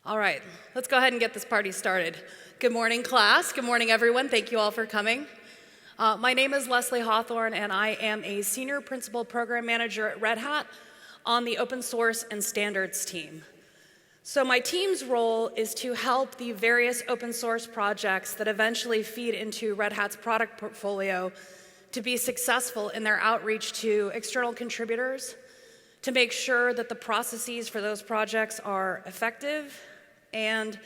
All right, let's go ahead and get this party started. Good morning, class. Good morning, everyone. Thank you all for coming. My name is Leslie Hawthorn, and I am a Senior Principal Program Manager at Red Hat on the Open Source and Standards team. So my team's role is to help the various open source projects that eventually feed into Red Hat's product portfolio to be successful in their outreach to external contributors, to make sure that the processes for those projects are effective, and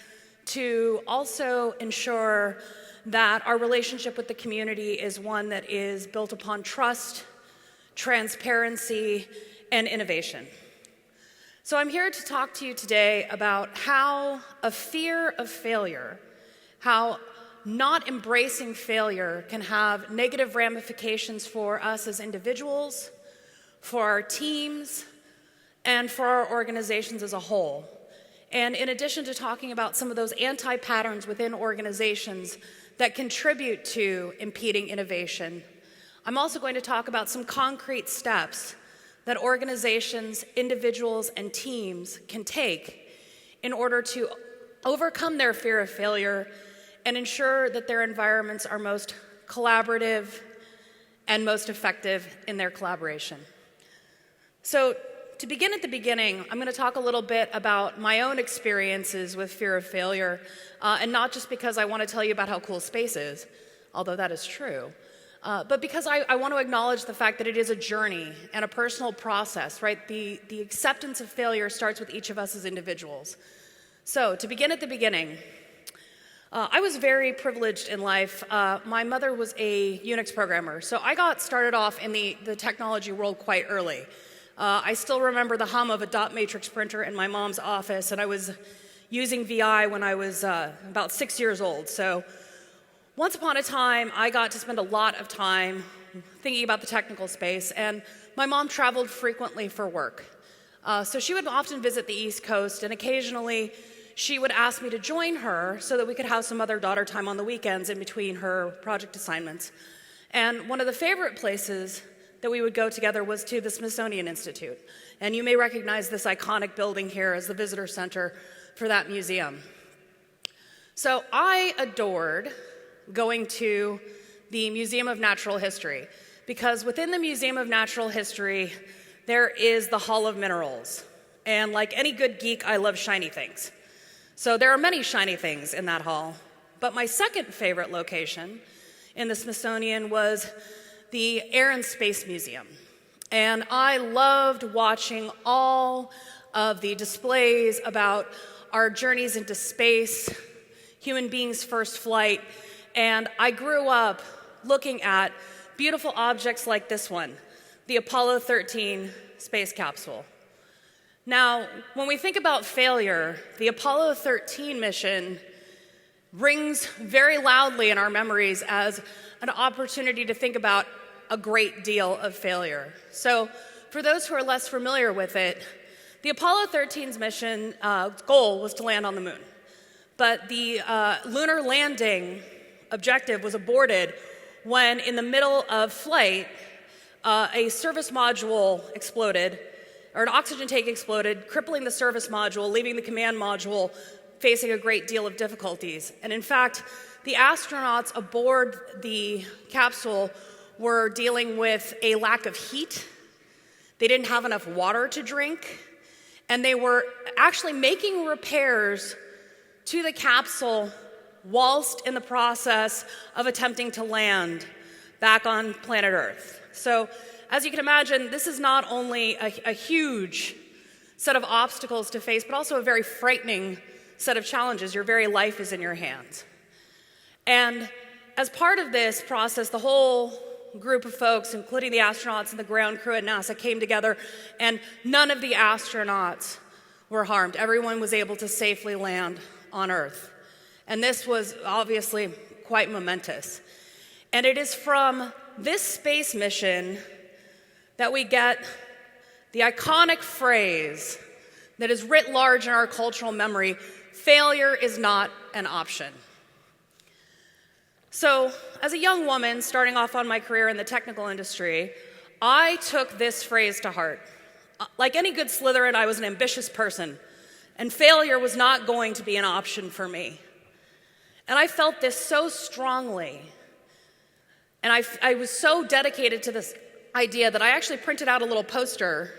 to also ensure that our relationship with the community is one that is built upon trust, transparency, and innovation. So I'm here to talk to you today about how a fear of failure, how not embracing failure can have negative ramifications for us as individuals, for our teams, and for our organizations as a whole. And in addition to talking about some of those anti-patterns within organizations that contribute to impeding innovation, I'm also going to talk about some concrete steps that organizations, individuals, and teams can take in order to overcome their fear of failure and ensure that their environments are most collaborative and most effective in their collaboration. So, to begin at the beginning, I'm going to talk a little bit about my own experiences with fear of failure, and not just because I want to tell you about how cool space is, although that is true, but because I want to acknowledge the fact that it is a journey and a personal process, right? The acceptance of failure starts with each of us as individuals. So, to begin at the beginning, I was very privileged in life. My mother was a Unix programmer, so I got started off in the technology world quite early. I still remember the hum of a dot matrix printer in my mom's office, and I was using VI when I was about 6 years old. So once upon a time, I got to spend a lot of time thinking about the technical space, and my mom traveled frequently for work. So she would often visit the East Coast, and occasionally she would ask me to join her so that we could have some mother-daughter time on the weekends in between her project assignments. And one of the favorite places that we would go together was to the Smithsonian Institute. And you may recognize this iconic building here as the visitor center for that museum. So I adored going to the Museum of Natural History because within the Museum of Natural History, there is the Hall of Minerals. And like any good geek, I love shiny things. So there are many shiny things in that hall. But my second favorite location in the Smithsonian was the Air and Space Museum. And I loved watching all of the displays about our journeys into space, human beings' first flight, and I grew up looking at beautiful objects like this one, the Apollo 13 space capsule. Now, when we think about failure, the Apollo 13 mission rings very loudly in our memories as an opportunity to think about a great deal of failure. So for those who are less familiar with it, the Apollo 13's mission goal was to land on the moon. But the lunar landing objective was aborted when, in the middle of flight, a service module exploded, or an oxygen tank exploded, crippling the service module, leaving the command module facing a great deal of difficulties. And in fact, the astronauts aboard the capsule were dealing with a lack of heat. They didn't have enough water to drink, and they were actually making repairs to the capsule whilst in the process of attempting to land back on planet Earth. So, as you can imagine, this is not only a huge set of obstacles to face, but also a very frightening set of challenges. Your very life is in your hands. And as part of this process, the whole group of folks, including the astronauts and the ground crew at NASA, came together, and none of the astronauts were harmed. Everyone was able to safely land on Earth. And this was obviously quite momentous. And it is from this space mission that we get the iconic phrase that is writ large in our cultural memory: failure is not an option. So, as a young woman starting off on my career in the technical industry, I took this phrase to heart. Like any good Slytherin, I was an ambitious person. and failure was not going to be an option for me. And I felt this so strongly, and I was so dedicated to this idea that I actually printed out a little poster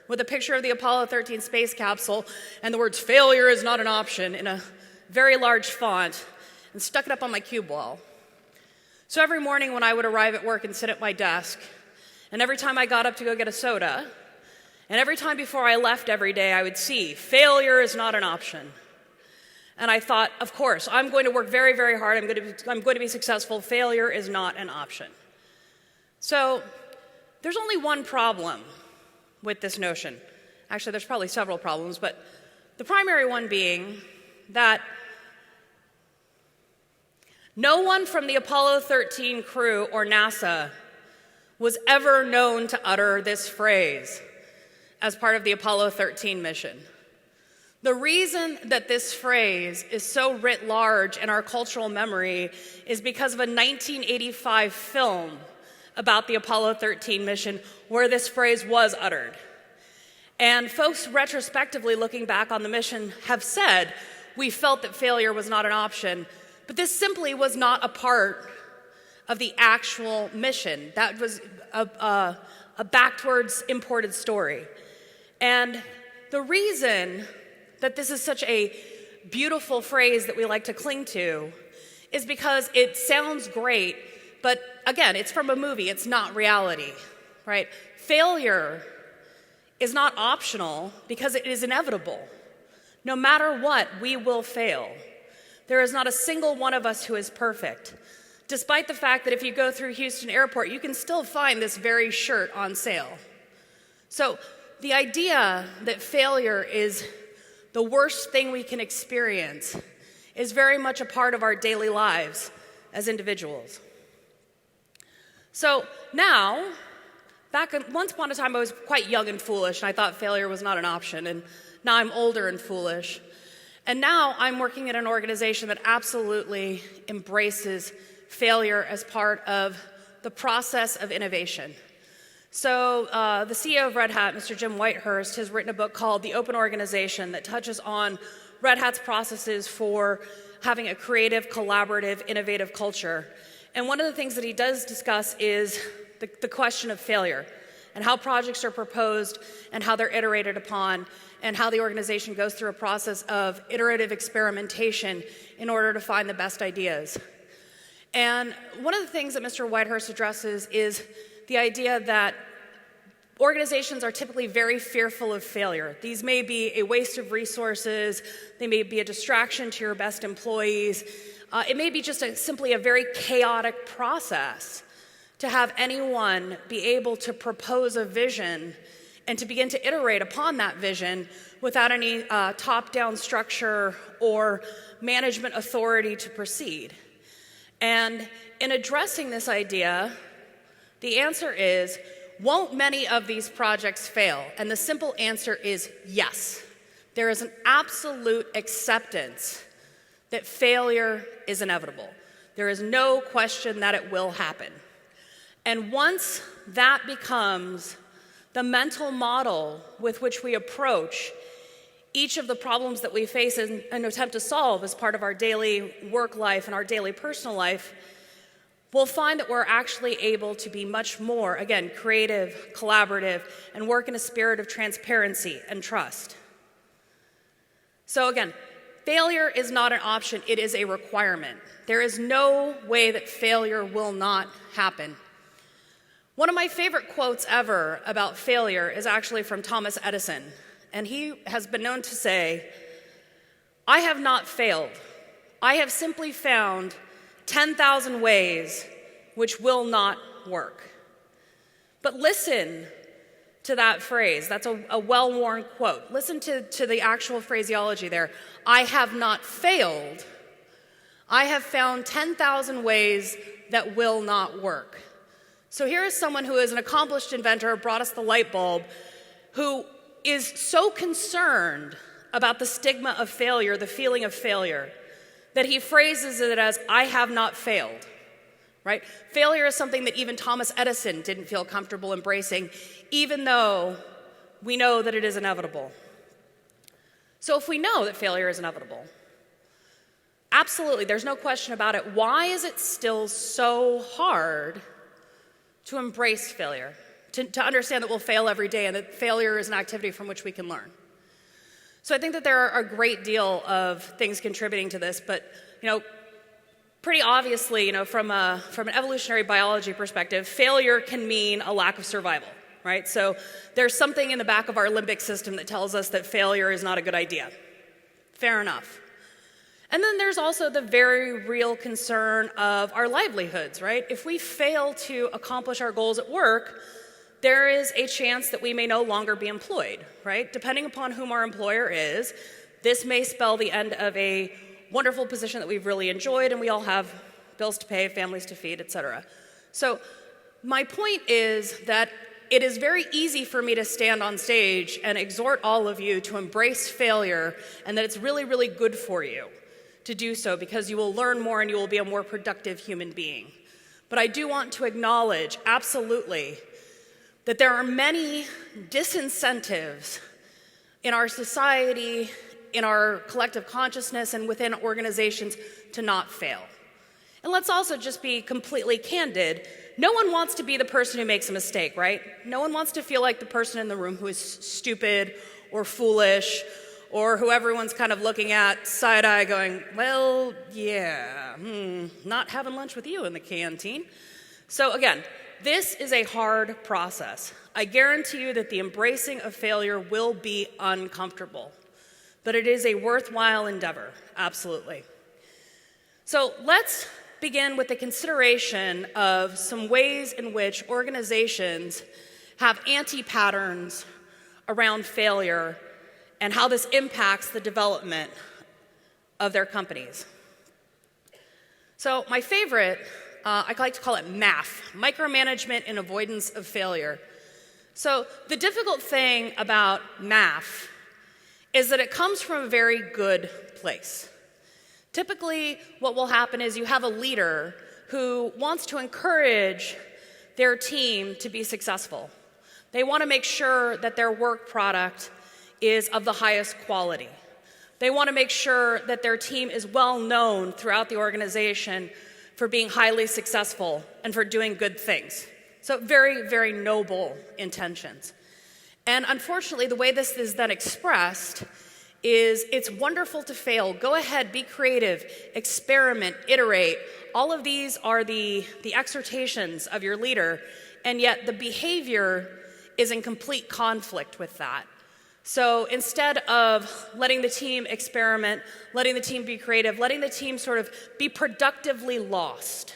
with a picture of the Apollo 13 space capsule and the words "failure is not an option" in a very large font, and stuck it up on my cube wall. So every morning when I would arrive at work and sit at my desk, and every time I got up to go get a soda, and every time before I left every day, I would see failure is not an option. And I thought, of course, I'm going to work very, very hard. I'm going to be successful. Failure is not an option. So there's only one problem with this notion. Actually, there's probably several problems, but the primary one being that no one from the Apollo 13 crew or NASA was ever known to utter this phrase as part of the Apollo 13 mission. The reason that this phrase is so writ large in our cultural memory is because of a 1985 film about the Apollo 13 mission where this phrase was uttered. And folks retrospectively looking back on the mission have said, we felt that failure was not an option, but this simply was not a part of the actual mission. That was a backwards imported story. And the reason that this is such a beautiful phrase that we like to cling to is because it sounds great, but again, it's from a movie, it's not reality, right? Failure is not optional because it is inevitable. No matter what, we will fail. There is not a single one of us who is perfect, despite the fact that if you go through Houston Airport, you can still find this very shirt on sale. So the idea that failure is the worst thing we can experience is very much a part of our daily lives as individuals. So now, once upon a time I was quite young and foolish, and I thought failure was not an option, and now I'm older and foolish. And now I'm working at an organization that absolutely embraces failure as part of the process of innovation. So the CEO of Red Hat, Mr. Jim Whitehurst, has written a book called The Open Organization that touches on Red Hat's processes for having a creative, collaborative, innovative culture. And one of the things that he does discuss is the question of failure and how projects are proposed and how they're iterated upon and how the organization goes through a process of iterative experimentation in order to find the best ideas. And one of the things that Mr. Whitehurst addresses is the idea that organizations are typically very fearful of failure. These may be a waste of resources, they may be a distraction to your best employees, it may be just simply a very chaotic process to have anyone be able to propose a vision and to begin to iterate upon that vision without any top-down structure or management authority to proceed. And in addressing this idea, the answer is, won't many of these projects fail? And the simple answer is yes. There is an absolute acceptance that failure is inevitable. There is no question that it will happen. And once that becomes the mental model with which we approach each of the problems that we face and attempt to solve as part of our daily work life and our daily personal life, we'll find that we're actually able to be much more, again, creative, collaborative, and work in a spirit of transparency and trust. So again, failure is not an option, it is a requirement. There is no way that failure will not happen. One of my favorite quotes ever about failure is actually from Thomas Edison, and he has been known to say, "I have not failed. I have simply found 10,000 ways which will not work." But listen to that phrase. That's a well-worn quote. Listen to the actual phraseology there. I have not failed. I have found 10,000 ways that will not work. So here is someone who is an accomplished inventor, brought us the light bulb, who is so concerned about the stigma of failure, the feeling of failure, that he phrases it as, "I have not failed," right? Failure is something that even Thomas Edison didn't feel comfortable embracing, even though we know that it is inevitable. So if we know that failure is inevitable, absolutely, there's no question about it, why is it still so hard to embrace failure, to understand that we'll fail every day and that failure is an activity from which we can learn? So I think that there are a great deal of things contributing to this, but pretty obviously, from an evolutionary biology perspective, failure can mean a lack of survival, right? So there's something in the back of our limbic system that tells us that failure is not a good idea. Fair enough. And then there's also the very real concern of our livelihoods, right? If we fail to accomplish our goals at work, there is a chance that we may no longer be employed, right? Depending upon whom our employer is, this may spell the end of a wonderful position that we've really enjoyed, and we all have bills to pay, families to feed, etc. So my point is that it is very easy for me to stand on stage and exhort all of you to embrace failure, and that it's really, really good for you to do so because you will learn more and you will be a more productive human being. But I do want to acknowledge, absolutely, that there are many disincentives in our society, in our collective consciousness, and within organizations to not fail. And let's also just be completely candid. No one wants to be the person who makes a mistake, right? No one wants to feel like the person in the room who is stupid or foolish or who everyone's kind of looking at side-eye going, well, yeah, not having lunch with you in the canteen. So again, this is a hard process. I guarantee you that the embracing of failure will be uncomfortable, but it is a worthwhile endeavor, absolutely. So let's begin with the consideration of some ways in which organizations have anti-patterns around failure and how this impacts the development of their companies. So my favorite, I like to call it MAF, micromanagement and avoidance of failure. So the difficult thing about MAF is that it comes from a very good place. Typically, what will happen is you have a leader who wants to encourage their team to be successful. They want to make sure that their work product is of the highest quality. They want to make sure that their team is well known throughout the organization for being highly successful and for doing good things. So very, very noble intentions. And unfortunately, the way this is then expressed is it's wonderful to fail. Go ahead, be creative, experiment, iterate. All of these are the exhortations of your leader, and yet the behavior is in complete conflict with that. So instead of letting the team experiment, letting the team be creative, letting the team sort of be productively lost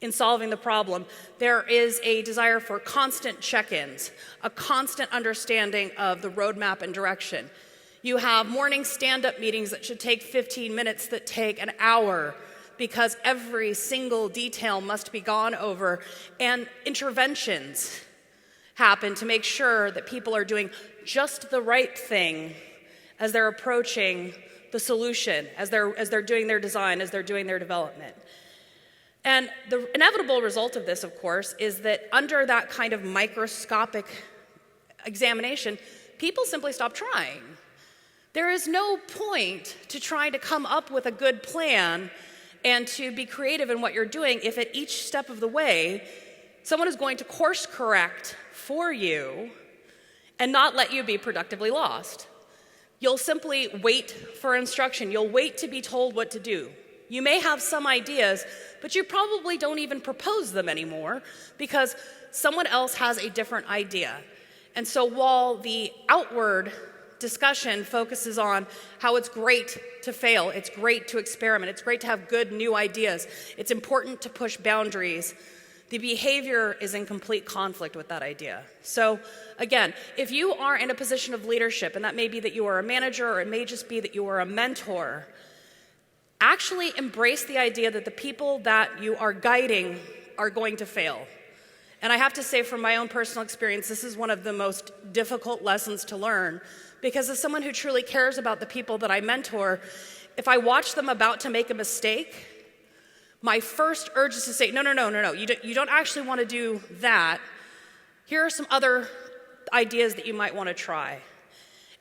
in solving the problem, there is a desire for constant check-ins, a constant understanding of the roadmap and direction. You have morning stand-up meetings that should take 15 minutes that take an hour because every single detail must be gone over, and interventions happen to make sure that people are doing just the right thing as they're approaching the solution, as they're doing their design, as they're doing their development. And the inevitable result of this, of course, is that under that kind of microscopic examination, people simply stop trying. There is no point to trying to come up with a good plan and to be creative in what you're doing if at each step of the way, someone is going to course correct for you and not let you be productively lost. You'll simply wait for instruction. You'll wait to be told what to do. You may have some ideas, but you probably don't even propose them anymore because someone else has a different idea. And so while the outward discussion focuses on how it's great to fail, it's great to experiment, it's great to have good new ideas, it's important to push boundaries, the behavior is in complete conflict with that idea. So again, if you are in a position of leadership, and that may be that you are a manager, or it may just be that you are a mentor, actually embrace the idea that the people that you are guiding are going to fail. And I have to say from my own personal experience, this is one of the most difficult lessons to learn, because as someone who truly cares about the people that I mentor, if I watch them about to make a mistake, my first urge is to say, no, you don't actually want to do that. Here are some other ideas that you might want to try.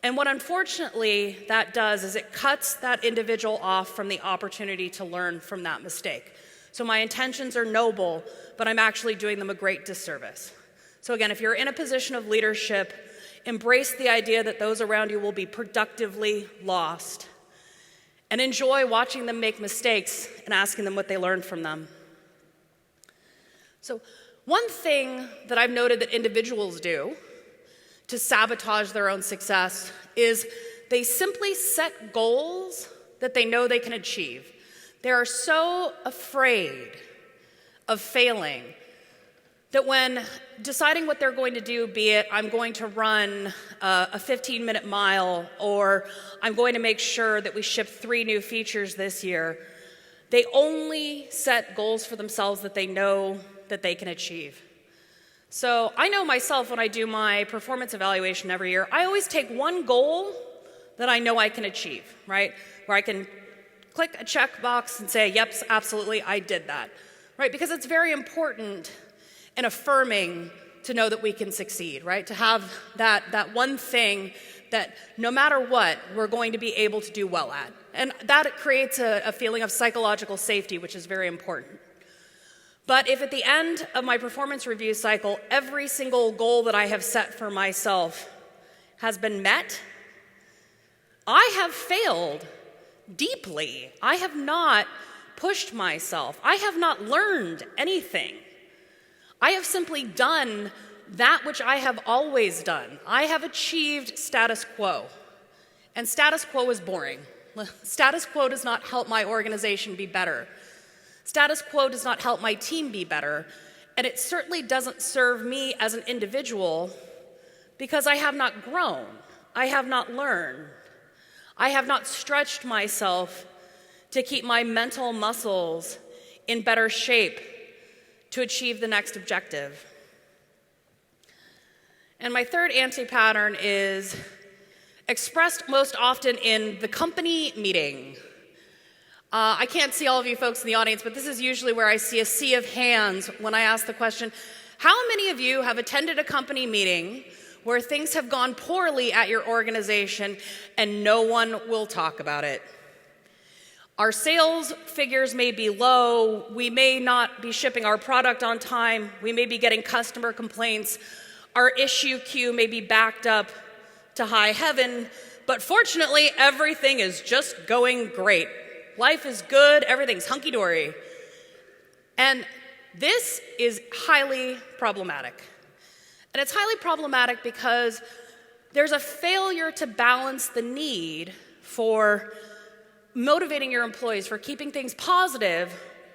And what unfortunately that does is it cuts that individual off from the opportunity to learn from that mistake. So my intentions are noble, but I'm actually doing them a great disservice. So again, if you're in a position of leadership, embrace the idea that those around you will be productively lost. And enjoy watching them make mistakes and asking them what they learned from them. So one thing that I've noted that individuals do to sabotage their own success is they simply set goals that they know they can achieve. They are so afraid of failing that when deciding what they're going to do, be it I'm going to run a 15-minute mile, or I'm going to make sure that we ship 3 new features this year, they only set goals for themselves that they know that they can achieve. So I know myself when I do my performance evaluation every year, I always take one goal that I know I can achieve, right? Where I can click a checkbox and say, yep, absolutely, I did that, right? Because it's very important and affirming to know that we can succeed, right? To have that one thing that no matter what, we're going to be able to do well at. And that creates a feeling of psychological safety, which is very important. But if at the end of my performance review cycle, every single goal that I have set for myself has been met, I have failed deeply. I have not pushed myself. I have not learned anything. I have simply done that which I have always done. I have achieved status quo. And status quo is boring. Status quo does not help my organization be better. Status quo does not help my team be better, and it certainly doesn't serve me as an individual because I have not grown, I have not learned, I have not stretched myself to keep my mental muscles in better shape to achieve the next objective. And my third anti-pattern is expressed most often in the company meeting. I can't see all of you folks in the audience, but this is usually where I see a sea of hands when I ask the question, how many of you have attended a company meeting where things have gone poorly at your organization and no one will talk about it? Our sales figures may be low, we may not be shipping our product on time, we may be getting customer complaints, our issue queue may be backed up to high heaven, but fortunately everything is just going great. Life is good, everything's hunky-dory. And this is highly problematic. And it's highly problematic because there's a failure to balance the need for motivating your employees, for keeping things positive,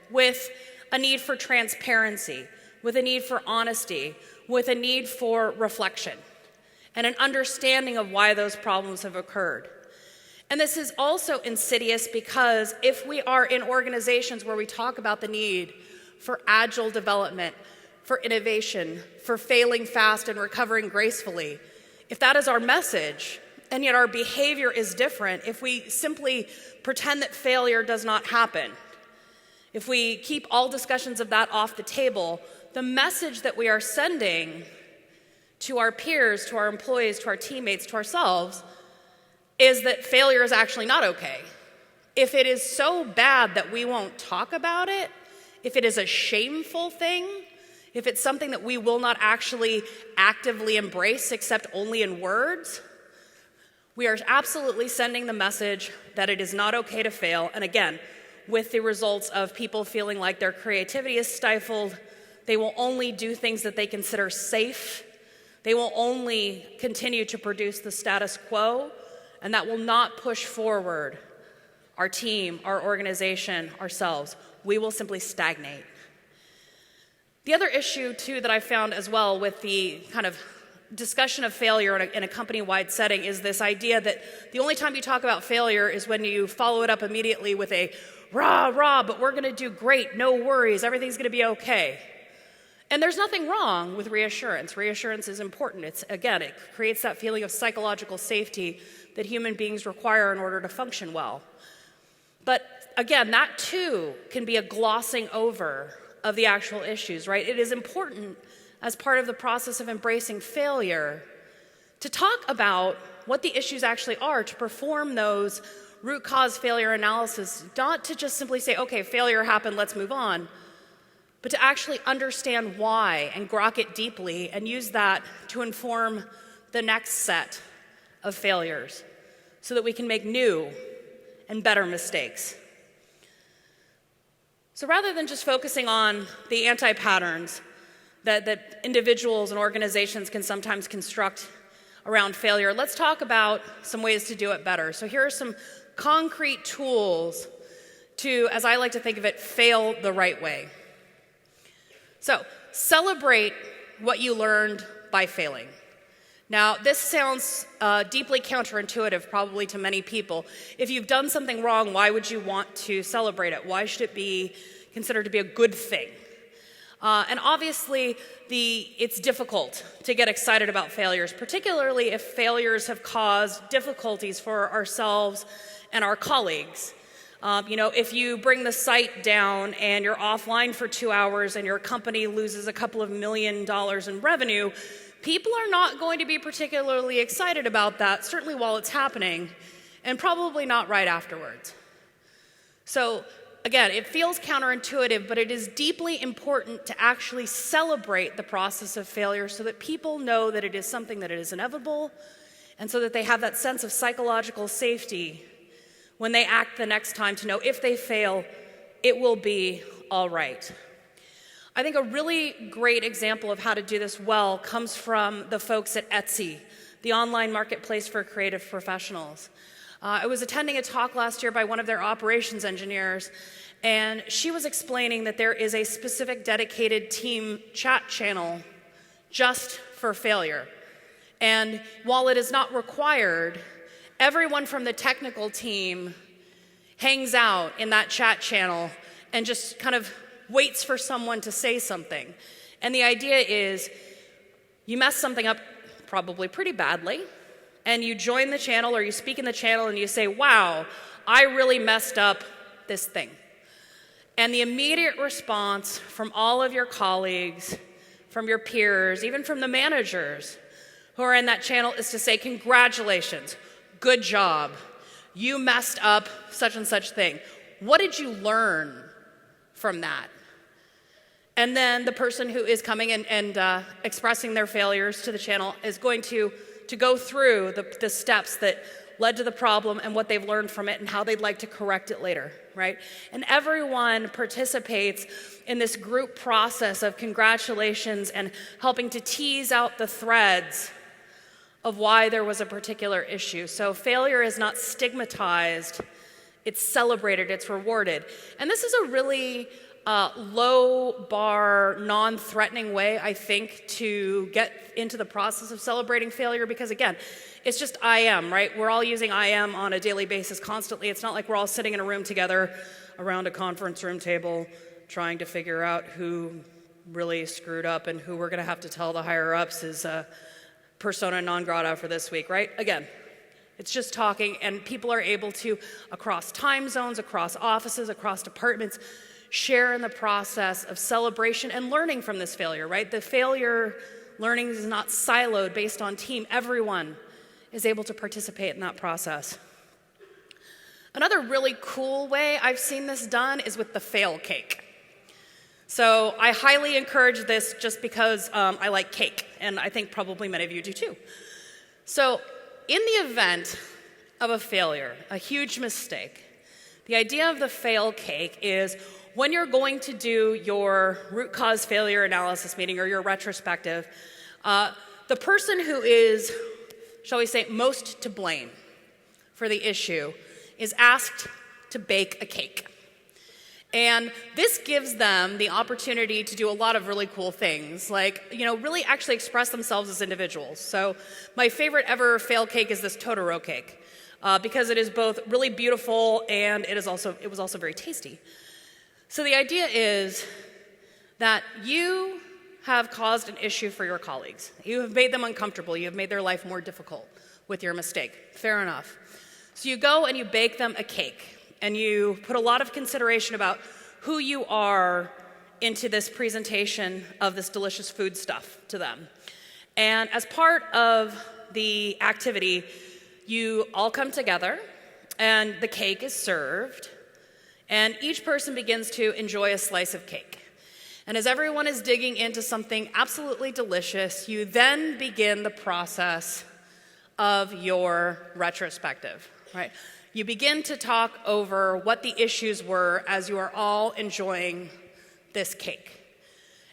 with a need for transparency, with a need for honesty, with a need for reflection, and an understanding of why those problems have occurred. And this is also insidious because if we are in organizations where we talk about the need for agile development, for innovation, for failing fast and recovering gracefully, if that is our message, and yet our behavior is different, if we simply pretend that failure does not happen, if we keep all discussions of that off the table, the message that we are sending to our peers, to our employees, to our teammates, to ourselves, is that failure is actually not okay. If it is so bad that we won't talk about it, if it is a shameful thing, if it's something that we will not actually actively embrace except only in words, we are absolutely sending the message that it is not okay to fail. And again, with the results of people feeling like their creativity is stifled, they will only do things that they consider safe. They will only continue to produce the status quo, and that will not push forward our team, our organization, ourselves. We will simply stagnate. The other issue, too, that I found as well with the kind of discussion of failure in a company-wide setting is this idea that the only time you talk about failure is when you follow it up immediately with a rah, rah, but we're going to do great, no worries, everything's going to be okay. And there's nothing wrong with reassurance. Reassurance is important. Again, it creates that feeling of psychological safety that human beings require in order to function well. But again, that too can be a glossing over of the actual issues, right? It is important as part of the process of embracing failure to talk about what the issues actually are, to perform those root cause failure analysis, not to just simply say, okay, failure happened, let's move on, but to actually understand why and grok it deeply and use that to inform the next set of failures so that we can make new and better mistakes. So rather than just focusing on the anti-patterns that individuals and organizations can sometimes construct around failure, let's talk about some ways to do it better. So here are some concrete tools to, as I like to think of it, fail the right way. So celebrate what you learned by failing. Now, this sounds deeply counterintuitive probably to many people. If you've done something wrong, why would you want to celebrate it? Why should it be considered to be a good thing? And obviously, it's difficult to get excited about failures, particularly if failures have caused difficulties for ourselves and our colleagues. If you bring the site down and you're offline for 2 hours and your company loses a couple of $1 million in revenue, people are not going to be particularly excited about that, certainly while it's happening, and probably not right afterwards. So again, it feels counterintuitive, but it is deeply important to actually celebrate the process of failure so that people know that it is something that is inevitable, and so that they have that sense of psychological safety when they act the next time, to know if they fail, it will be all right. I think a really great example of how to do this well comes from the folks at Etsy, the online marketplace for creative professionals. I was attending a talk last year by one of their operations engineers, and she was explaining that there is a specific dedicated team chat channel just for failure. And while it is not required, everyone from the technical team hangs out in that chat channel and just kind of waits for someone to say something. And the idea is, you mess something up probably pretty badly, and you join the channel or you speak in the channel and you say, wow, I really messed up this thing. And the immediate response from all of your colleagues, from your peers, even from the managers who are in that channel is to say, congratulations, good job, you messed up such and such thing. What did you learn from that? And then the person who is coming and expressing their failures to the channel is going to go through the steps that led to the problem and what they've learned from it and how they'd like to correct it later, right? And everyone participates in this group process of congratulations and helping to tease out the threads of why there was a particular issue. So failure is not stigmatized, it's celebrated, it's rewarded. And this is a really low bar, non-threatening way, I think, to get into the process of celebrating failure, because again, it's just I am, right? We're all using I am on a daily basis constantly. It's not like we're all sitting in a room together around a conference room table trying to figure out who really screwed up and who we're gonna have to tell the higher ups is persona non grata for this week, right? Again, it's just talking, and people are able to, across time zones, across offices, across departments, share in the process of celebration and learning from this failure, right? The failure learning is not siloed based on team. Everyone is able to participate in that process. Another really cool way I've seen this done is with the fail cake. So I highly encourage this just because I like cake, and I think probably many of you do too. So in the event of a failure, a huge mistake, the idea of the fail cake is when you're going to do your root cause failure analysis meeting or your retrospective, the person who is, shall we say, most to blame for the issue is asked to bake a cake. And this gives them the opportunity to do a lot of really cool things, like, really actually express themselves as individuals. So my favorite ever fail cake is this Totoro cake, because it is both really beautiful and it was also very tasty. So the idea is that you have caused an issue for your colleagues. You have made them uncomfortable. You have made their life more difficult with your mistake. Fair enough. So you go and you bake them a cake. And you put a lot of consideration about who you are into this presentation of this delicious food stuff to them. And as part of the activity, You all come together, and the cake is served, and each person begins to enjoy a slice of cake. And as everyone is digging into something absolutely delicious, you then begin the process of your retrospective, right? You begin to talk over what the issues were as you are all enjoying this cake.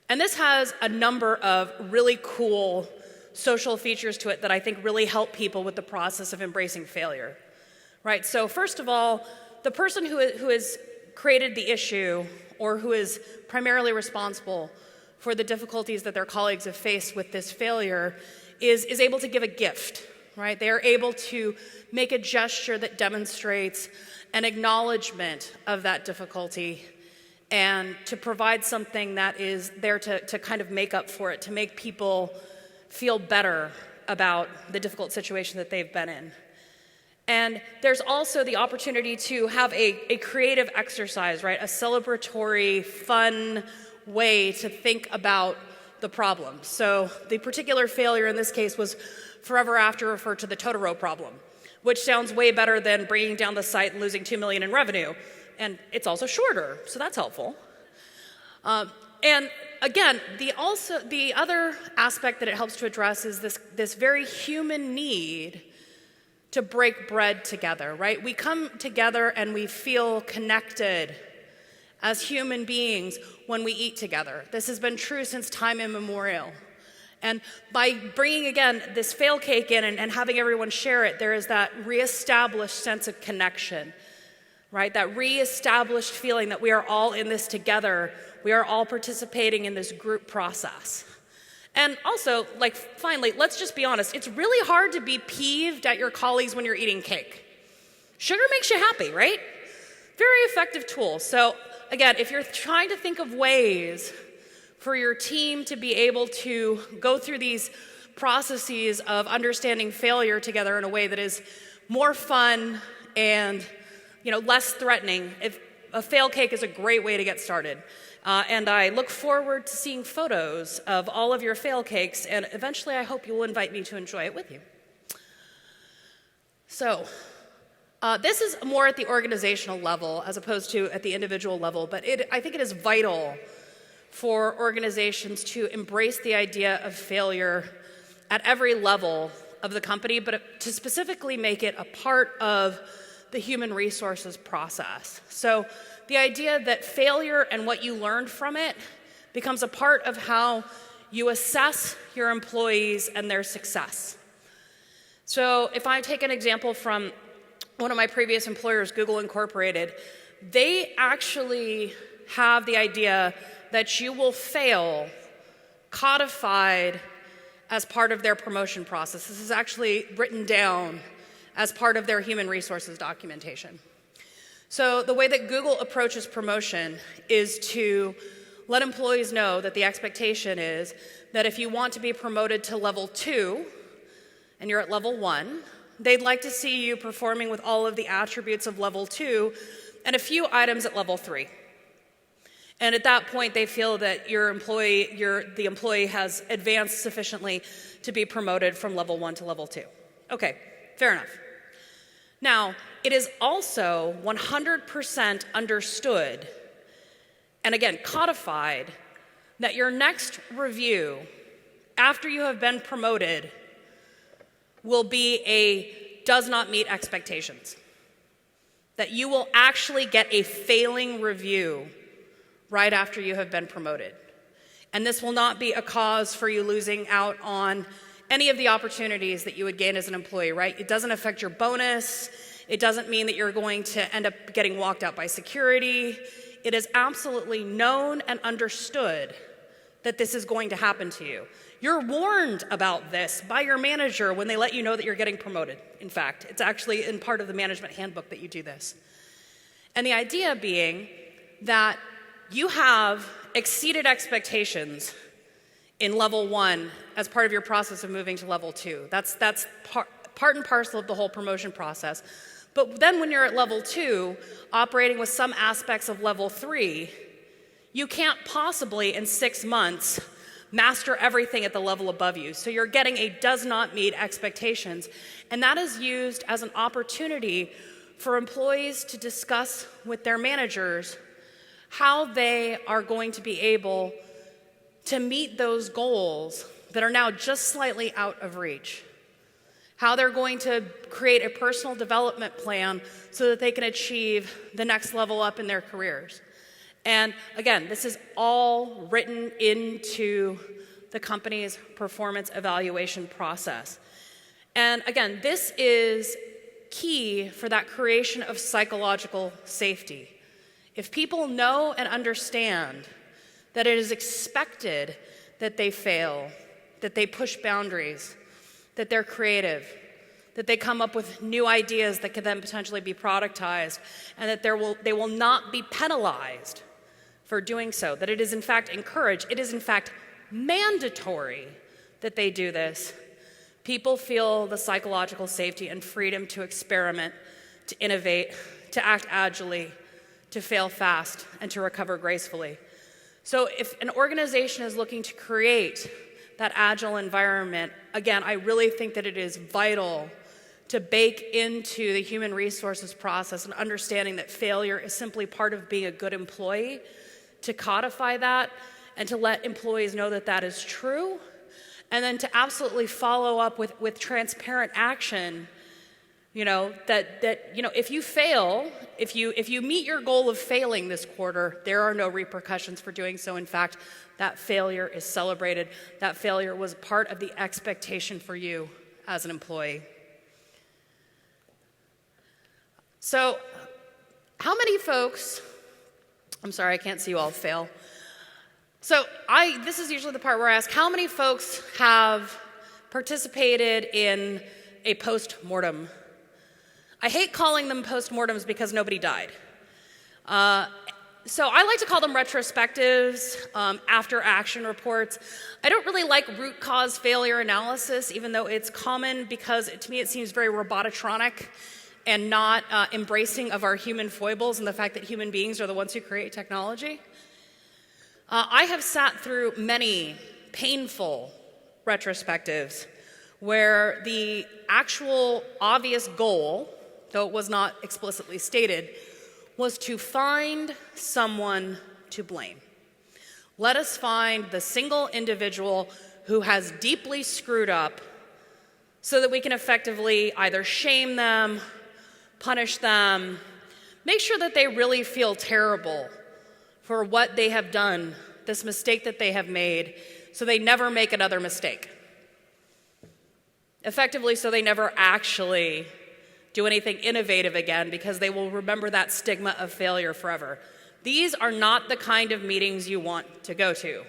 And this has a number of really cool social features to it that I think really help people with the process of embracing failure, right? So first of all, the person who has created the issue or who is primarily responsible for the difficulties that their colleagues have faced with this failure is able to give a gift, right? They are able to make a gesture that demonstrates an acknowledgement of that difficulty and to provide something that is there to kind of make up for it, to make people feel better about the difficult situation that they've been in. And there's also the opportunity to have a creative exercise, right? A celebratory, fun way to think about the problem. So the particular failure in this case was forever after referred to the Totoro problem, which sounds way better than bringing down the site and losing $2 million in revenue. And it's also shorter, so that's helpful. And again, the other aspect that it helps to address is this very human need to break bread together, right? We come together and we feel connected as human beings when we eat together. This has been true since time immemorial. And by bringing, again, this fail cake in and having everyone share it, there is that reestablished sense of connection, right? That reestablished feeling that we are all in this together. We are all participating in this group process. And also, finally, let's just be honest. It's really hard to be peeved at your colleagues when you're eating cake. Sugar makes you happy, right? Very effective tool. So again, if you're trying to think of ways for your team to be able to go through these processes of understanding failure together in a way that is more fun and less threatening, if a fail cake is a great way to get started. And I look forward to seeing photos of all of your fail cakes, and eventually I hope you will invite me to enjoy it with you. So this is more at the organizational level as opposed to at the individual level, but I think it is vital for organizations to embrace the idea of failure at every level of the company, but to specifically make it a part of the human resources process. So the idea that failure and what you learned from it becomes a part of how you assess your employees and their success. So if I take an example from one of my previous employers, Google Incorporated, they actually have the idea that you will fail codified as part of their promotion process. This is actually written down as part of their human resources documentation. So the way that Google approaches promotion is to let employees know that the expectation is that if you want to be promoted to level 2 and you're at level 1, they'd like to see you performing with all of the attributes of level 2 and a few items at level 3. And at that point, they feel that the employee has advanced sufficiently to be promoted from level 1 to level 2. Okay, fair enough. Now, it is also 100% understood, and again, codified, that your next review after you have been promoted will be a does not meet expectations. That you will actually get a failing review right after you have been promoted. And this will not be a cause for you losing out on any of the opportunities that you would gain as an employee, right? It doesn't affect your bonus. It doesn't mean that you're going to end up getting walked out by security. It is absolutely known and understood that this is going to happen to you. You're warned about this by your manager when they let you know that you're getting promoted. In fact, it's actually in part of the management handbook that you do this. And the idea being that you have exceeded expectations in level 1 as part of your process of moving to level 2. That's part and parcel of the whole promotion process. But then when you're at level 2, operating with some aspects of level 3, you can't possibly in 6 months master everything at the level above you. So you're getting a does not meet expectations. And that is used as an opportunity for employees to discuss with their managers how they are going to be able to meet those goals that are now just slightly out of reach. How they're going to create a personal development plan so that they can achieve the next level up in their careers. And again, this is all written into the company's performance evaluation process. And again, this is key for that creation of psychological safety. If people know and understand that it is expected that they fail, that they push boundaries, that they're creative, that they come up with new ideas that could then potentially be productized, and that they will not be penalized for doing so, that it is in fact encouraged, it is in fact mandatory that they do this, people feel the psychological safety and freedom to experiment, to innovate, to act agilely, to fail fast, and to recover gracefully. So if an organization is looking to create that agile environment, again, I really think that it is vital to bake into the human resources process an understanding that failure is simply part of being a good employee, to codify that and to let employees know that that is true, and then to absolutely follow up with transparent action. If you fail, if you meet your goal of failing this quarter, there are no repercussions for doing so. In fact, that failure is celebrated. That failure was part of the expectation for you as an employee. So, how many folks, I'm sorry, I can't see you all fail. So, this is usually the part where I ask, how many folks have participated in a post-mortem? I hate calling them post-mortems because nobody died. So I like to call them retrospectives, after-action reports. I don't really like root cause failure analysis, even though it's common, because to me it seems very robotitronic and not embracing of our human foibles and the fact that human beings are the ones who create technology. I have sat through many painful retrospectives where the actual obvious goal, though it was not explicitly stated, was to find someone to blame. Let us find the single individual who has deeply screwed up so that we can effectively either shame them, punish them, make sure that they really feel terrible for what they have done, this mistake that they have made, so they never make another mistake. Effectively, so they never actually do anything innovative again, because they will remember that stigma of failure forever. These are not the kind of meetings you want to go to.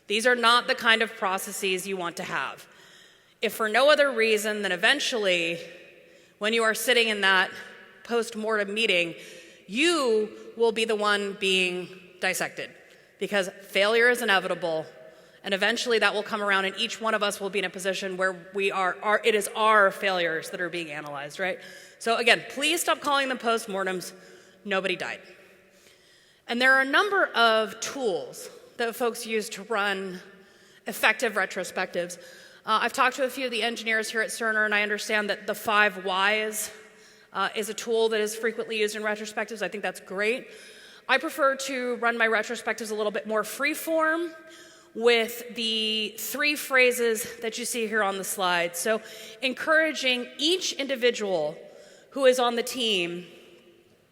These are not the kind of processes you want to have. If for no other reason than eventually, when you are sitting in that post-mortem meeting, you will be the one being dissected, because failure is inevitable. And eventually that will come around, and each one of us will be in a position where it is our failures that are being analyzed, right? So again, please stop calling them post-mortems. Nobody died. And there are a number of tools that folks use to run effective retrospectives. I've talked to a few of the engineers here at Cerner, and I understand that the 5 whys is a tool that is frequently used in retrospectives. I think that's great. I prefer to run my retrospectives a little bit more free-form, with the 3 phrases that you see here on the slide. So encouraging each individual who is on the team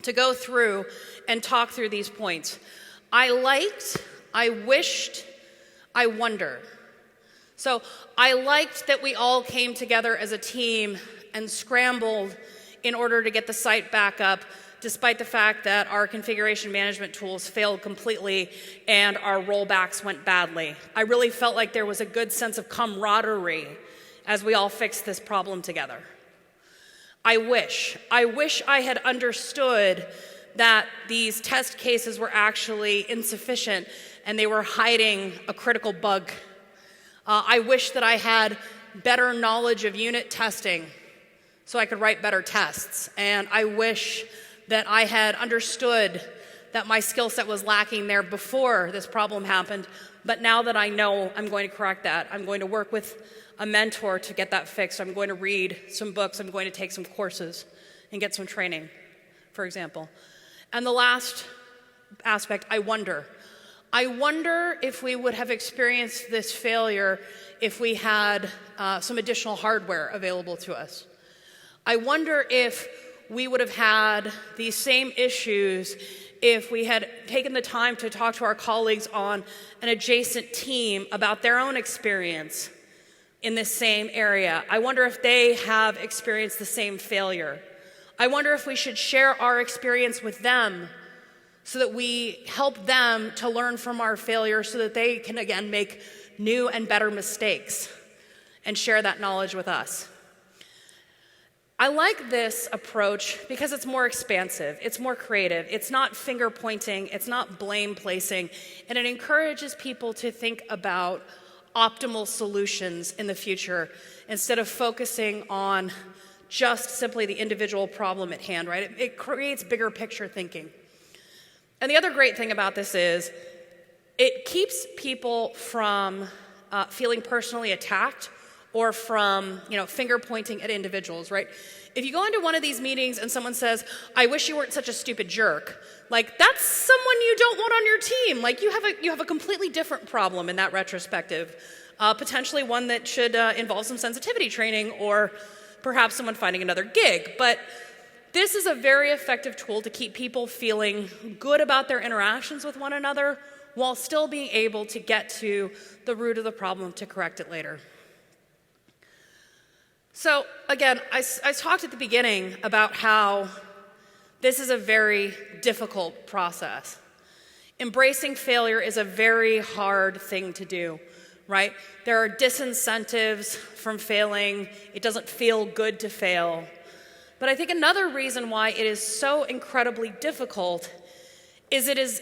to go through and talk through these points. I liked, I wished, I wonder. So I liked that we all came together as a team and scrambled in order to get the site back up, despite the fact that our configuration management tools failed completely and our rollbacks went badly. I really felt like there was a good sense of camaraderie as we all fixed this problem together. I wish I had understood that these test cases were actually insufficient and they were hiding a critical bug. I wish that I had better knowledge of unit testing so I could write better tests. And I wish that I had understood that my skill set was lacking there before this problem happened, but now that I know, I'm going to correct that. I'm going to work with a mentor to get that fixed. I'm going to read some books. I'm going to take some courses and get some training, for example. And the last aspect, I wonder. I wonder if we would have experienced this failure if we had some additional hardware available to us. I wonder if we would have had these same issues if we had taken the time to talk to our colleagues on an adjacent team about their own experience in this same area. I wonder if they have experienced the same failure. I wonder if we should share our experience with them so that we help them to learn from our failure so that they can, again, make new and better mistakes and share that knowledge with us. I like this approach because it's more expansive, it's more creative, it's not finger pointing, it's not blame placing, and it encourages people to think about optimal solutions in the future instead of focusing on just simply the individual problem at hand, right? It creates bigger picture thinking. And the other great thing about this is it keeps people from feeling personally attacked or from, finger pointing at individuals, right? If you go into one of these meetings and someone says, "I wish you weren't such a stupid jerk," like that's someone you don't want on your team. Like you have a completely different problem in that retrospective, potentially one that should involve some sensitivity training or perhaps someone finding another gig. But this is a very effective tool to keep people feeling good about their interactions with one another while still being able to get to the root of the problem to correct it later. So again, I talked at the beginning about how this is a very difficult process. Embracing failure is a very hard thing to do, right? There are disincentives from failing. It doesn't feel good to fail. But I think another reason why it is so incredibly difficult is it is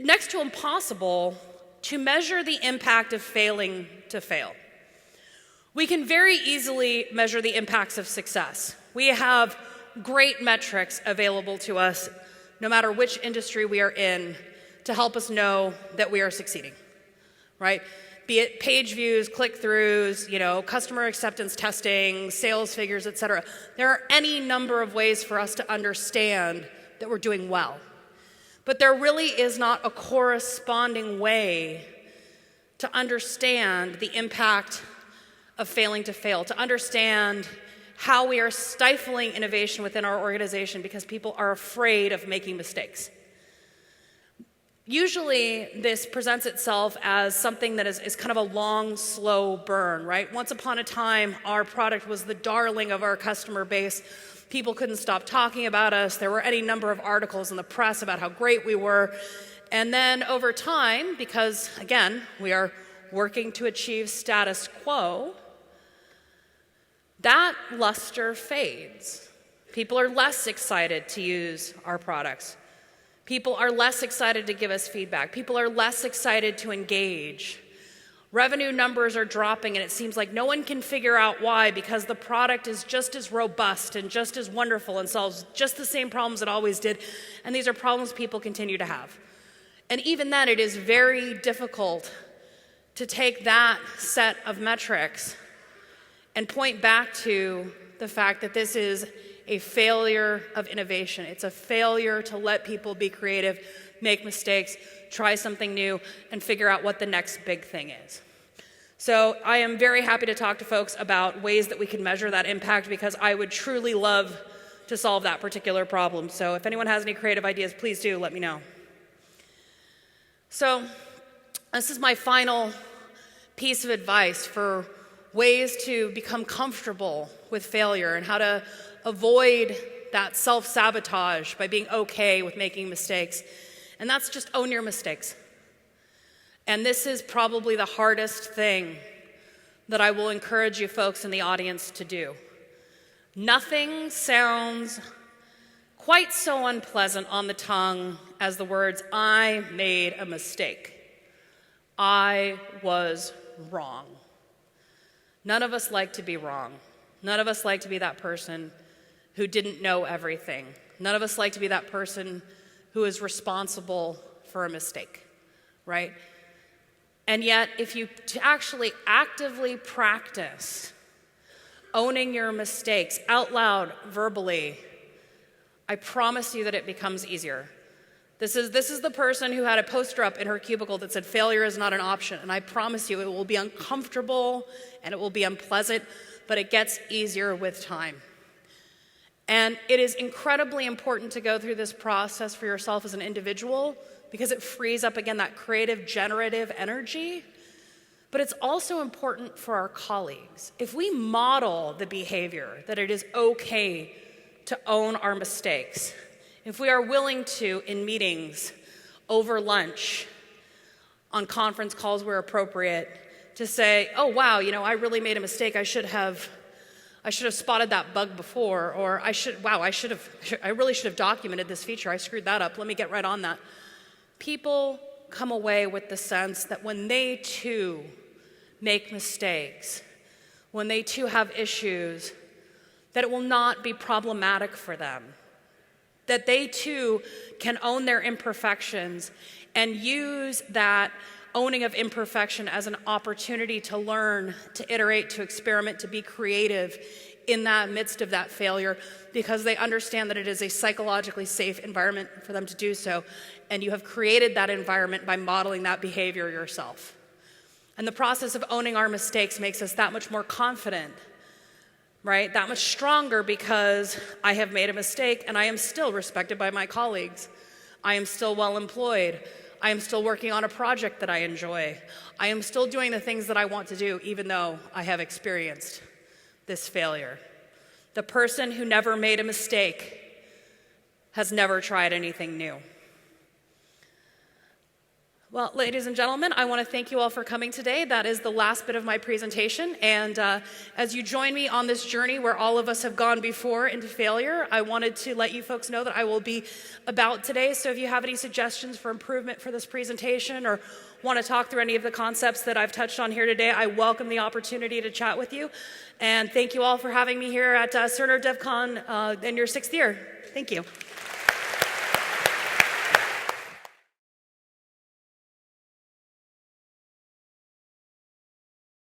next to impossible to measure the impact of failing to fail. We can very easily measure the impacts of success. We have great metrics available to us, no matter which industry we are in, to help us know that we are succeeding, right? Be it page views, click-throughs, customer acceptance testing, sales figures, et cetera. There are any number of ways for us to understand that we're doing well. But there really is not a corresponding way to understand the impact of failing to fail, to understand how we are stifling innovation within our organization because people are afraid of making mistakes. Usually, this presents itself as something that is kind of a long, slow burn, right? Once upon a time, our product was the darling of our customer base. People couldn't stop talking about us. There were any number of articles in the press about how great we were. And then over time, because, again, we are working to achieve status quo, that luster fades. People are less excited to use our products. People are less excited to give us feedback. People are less excited to engage. Revenue numbers are dropping, and it seems like no one can figure out why, because the product is just as robust and just as wonderful and solves just the same problems it always did, and these are problems people continue to have. And even then, it is very difficult to take that set of metrics and point back to the fact that this is a failure of innovation. It's a failure to let people be creative, make mistakes, try something new, and figure out what the next big thing is. So I am very happy to talk to folks about ways that we can measure that impact because I would truly love to solve that particular problem. So if anyone has any creative ideas, please do let me know. So this is my final piece of advice for ways to become comfortable with failure and how to avoid that self-sabotage by being okay with making mistakes. And that's just own your mistakes. And this is probably the hardest thing that I will encourage you folks in the audience to do. Nothing sounds quite so unpleasant on the tongue as the words, "I made a mistake. I was wrong." None of us like to be wrong. None of us like to be that person who didn't know everything. None of us like to be that person who is responsible for a mistake, right? And yet, if you actually actively practice owning your mistakes out loud, verbally, I promise you that it becomes easier. This is the person who had a poster up in her cubicle that said failure is not an option. And I promise you it will be uncomfortable and it will be unpleasant, but it gets easier with time. And it is incredibly important to go through this process for yourself as an individual because it frees up, again, that creative, generative energy. But it's also important for our colleagues. If we model the behavior that it is okay to own our mistakes, if we are willing to, in meetings, over lunch, on conference calls where appropriate, to say, oh, wow, I really made a mistake. I should have spotted that bug before, or I really should have documented this feature. I screwed that up. Let me get right on that. People come away with the sense that when they too make mistakes, when they too have issues, that it will not be problematic for them, that they too can own their imperfections and use that owning of imperfection as an opportunity to learn, to iterate, to experiment, to be creative in that midst of that failure, because they understand that it is a psychologically safe environment for them to do so, and you have created that environment by modeling that behavior yourself. And the process of owning our mistakes makes us that much more confident, right? That much stronger because I have made a mistake and I am still respected by my colleagues. I am still well employed. I am still working on a project that I enjoy. I am still doing the things that I want to do even though I have experienced this failure. The person who never made a mistake has never tried anything new. Well, ladies and gentlemen, I want to thank you all for coming today. That is the last bit of my presentation. And as you join me on this journey where all of us have gone before into failure, I wanted to let you folks know that I will be about today. So if you have any suggestions for improvement for this presentation or want to talk through any of the concepts that I've touched on here today, I welcome the opportunity to chat with you. And thank you all for having me here at Cerner DevCon in your 6th year. Thank you.